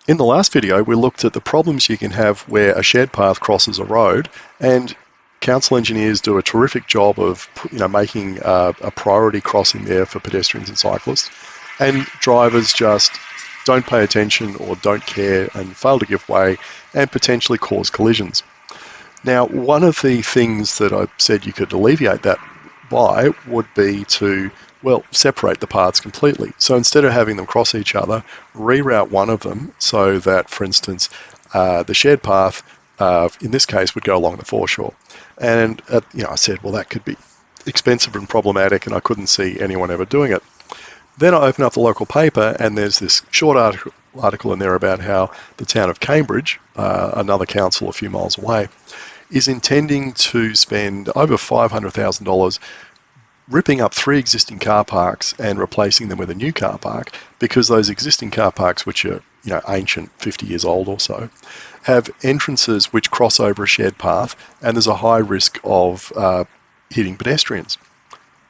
In the last video, we looked at the problems you can have where a shared path crosses a road, and council engineers do a terrific job of making a priority crossing there for pedestrians and cyclists, and drivers just don't pay attention or don't care and fail to give way and potentially cause collisions. Now, one of the things that I said you could alleviate that by would be to, well, separate the paths completely. So instead of having them cross each other, reroute one of them so that, for instance, the shared path, in this case, would go along the foreshore. And I said, well, that could be expensive and problematic, and I couldn't see anyone ever doing it. Then I open up the local paper, and there's this short article in there about how the town of Cambridge, another council a few miles away, is intending to spend over $500,000 ripping up 3 existing car parks and replacing them with a new car park, because those existing car parks, which are ancient, 50 years old or so, have entrances which cross over a shared path, and there's a high risk of hitting pedestrians.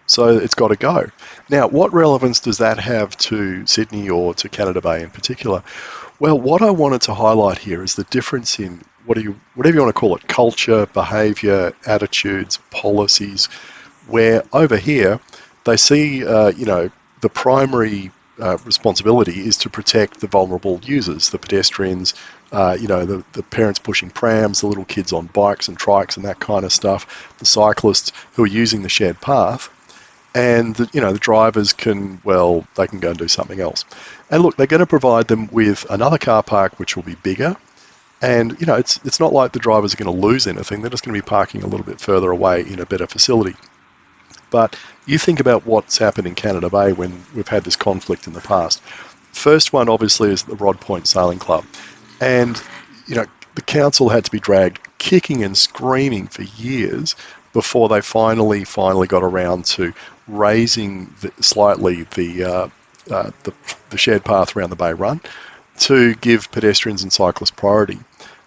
So it's got to go. Now, what relevance does that have to Sydney or to Canada Bay in particular? Well, what I wanted to highlight here is the difference in whatever you want to call it, culture, behaviour, attitudes, policies, where over here they see, the primary responsibility is to protect the vulnerable users, the pedestrians, the parents pushing prams, the little kids on bikes and trikes and that kind of stuff, the cyclists who are using the shared path, and the drivers can, well, they can go and do something else. And look, they're going to provide them with another car park which will be bigger, and it's not like the drivers are going to lose anything. They're just going to be parking a little bit further away in a better facility. But you think about what's happened in Canada Bay when we've had this conflict in the past. First one, obviously, is the Rod Point Sailing Club. And, the council had to be dragged kicking and screaming for years before they finally got around to raising slightly the shared path around the Bay Run to give pedestrians and cyclists priority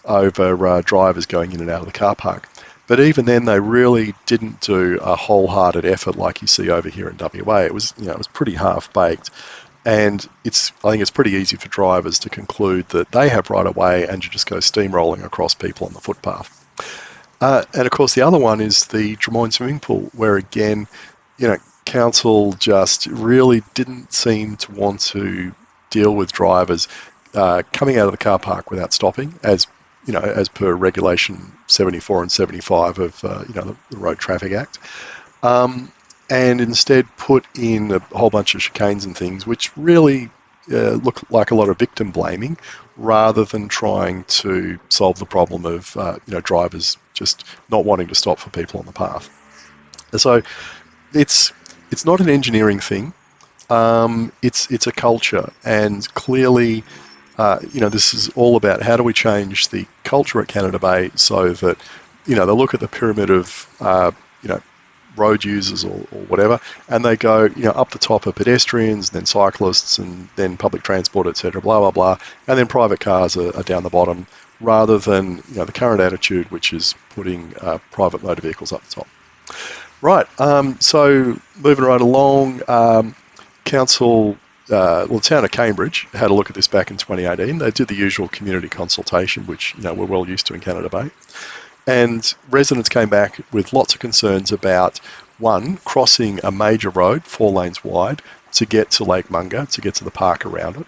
over drivers going in and out of the car park. But even then, they really didn't do a wholehearted effort like you see over here in WA. It was pretty half-baked, and I think it's pretty easy for drivers to conclude that they have right of way and you just go steamrolling across people on the footpath. And of course, the other one is the Drummoyne swimming pool, where again, council just really didn't seem to want to deal with drivers coming out of the car park without stopping, as per Regulation 74 and 75 of the Road Traffic Act, and instead put in a whole bunch of chicanes and things, which really look like a lot of victim blaming, rather than trying to solve the problem of drivers just not wanting to stop for people on the path. So it's not an engineering thing. It's a culture, and clearly, this is all about how do we change the culture at Canada Bay so that, they look at the pyramid of, road users or whatever, and they go, up the top are pedestrians, then cyclists, and then public transport, etc., blah, blah, blah, and then private cars are down the bottom, rather than, the current attitude, which is putting private motor vehicles up the top. Right, so moving right along, council... the town of Cambridge had a look at this back in 2018. They did the usual community consultation, which we're well used to in Canada Bay. And residents came back with lots of concerns about, one, crossing a major road, 4 lanes wide, to get to Lake Monger, to get to the park around it.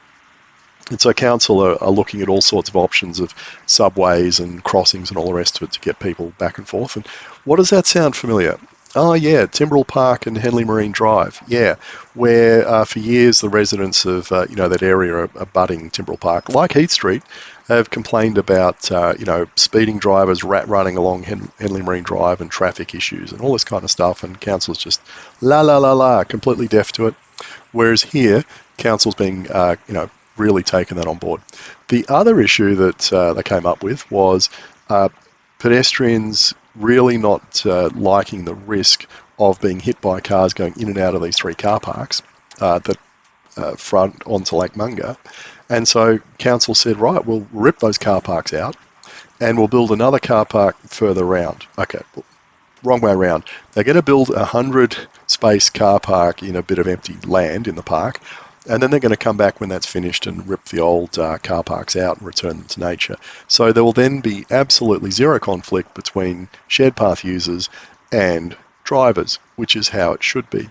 And so council are looking at all sorts of options of subways and crossings and all the rest of it to get people back and forth. And what does that sound familiar? Oh yeah, Timbrell Park and Henley Marine Drive, yeah, where for years the residents of that area abutting Timbrell Park, like Heath Street, have complained about speeding drivers running along Henley Marine Drive and traffic issues and all this kind of stuff, and council's just completely deaf to it. Whereas here, council's being really taken that on board. The other issue that they came up with was pedestrians really not liking the risk of being hit by cars going in and out of these 3 car parks that front onto Lake Monger. And so council said, right, we'll rip those car parks out and we'll build another car park further around. Okay, wrong way around. They're going to build a 100 space car park in a bit of empty land in the park, And then they're going to come back when that's finished and rip the old car parks out and return them to nature. So there will then be absolutely zero conflict between shared path users and drivers, which is how it should be.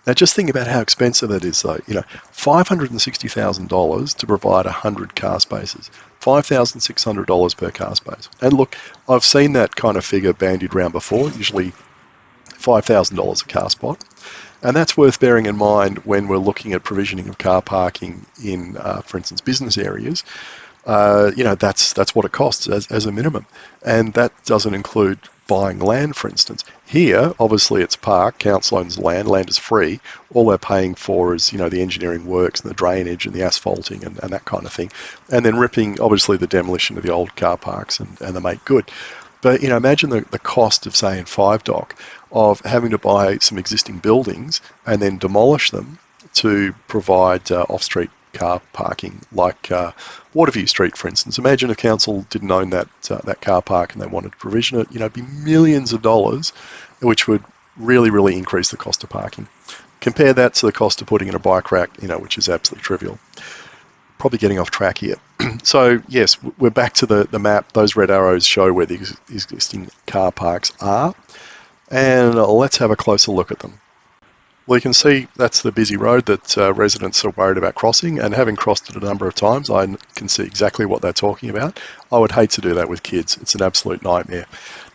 Now just think about how expensive that is though. $560,000 to provide 100 car spaces. $5,600 per car space. And look, I've seen that kind of figure bandied around before, usually $5,000 a car spot. And that's worth bearing in mind when we're looking at provisioning of car parking in, for instance, business areas. That's what it costs as a minimum. And that doesn't include buying land, for instance. Here, obviously, it's park, council owns land is free. All they're paying for is, the engineering works and the drainage and the asphalting and that kind of thing. And then ripping, obviously, the demolition of the old car parks and the make good. But, imagine the cost of, say, in Five Dock, of having to buy some existing buildings and then demolish them to provide off-street car parking, like Waterview Street, for instance. Imagine if council didn't own that car park and they wanted to provision it. It'd be millions of dollars, which would really, really increase the cost of parking. Compare that to the cost of putting in a bike rack, which is absolutely trivial. Probably getting off track here. So yes, we're back to the map. Those red arrows show where the existing car parks are. And let's have a closer look at them. Well, you can see that's the busy road that residents are worried about crossing, and having crossed it a number of times, I can see exactly what they're talking about. I would hate to do that with kids. It's an absolute nightmare.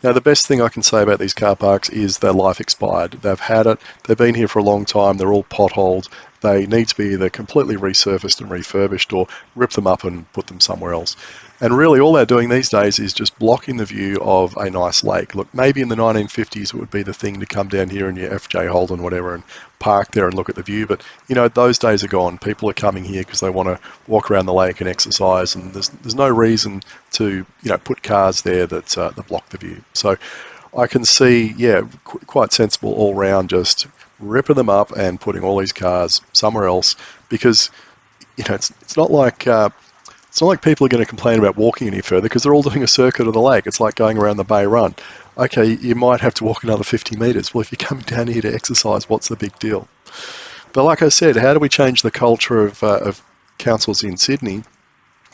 Now, the best thing I can say about these car parks is their life expired. They've had it. They've been here for a long time. They're all potholed. They need to be either completely resurfaced and refurbished or rip them up and put them somewhere else. And really all they're doing these days is just blocking the view of a nice lake. Look, maybe in the 1950s it would be the thing to come down here in your FJ Holden, whatever, and park there and look at the view. But, those days are gone. People are coming here because they want to walk around the lake and exercise, and there's no reason to, put cars there that block the view. So I can see, quite sensible all round, just ripping them up and putting all these cars somewhere else, because it's not like people are going to complain about walking any further because they're all doing a circuit of the lake. It's like going around the Bay Run. Okay, you might have to walk another 50 metres. Well, if you're coming down here to exercise, what's the big deal? But like I said, how do we change the culture of councils in Sydney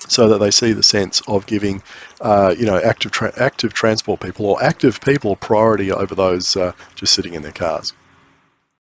so that they see the sense of giving, active transport people or active people priority over those just sitting in their cars?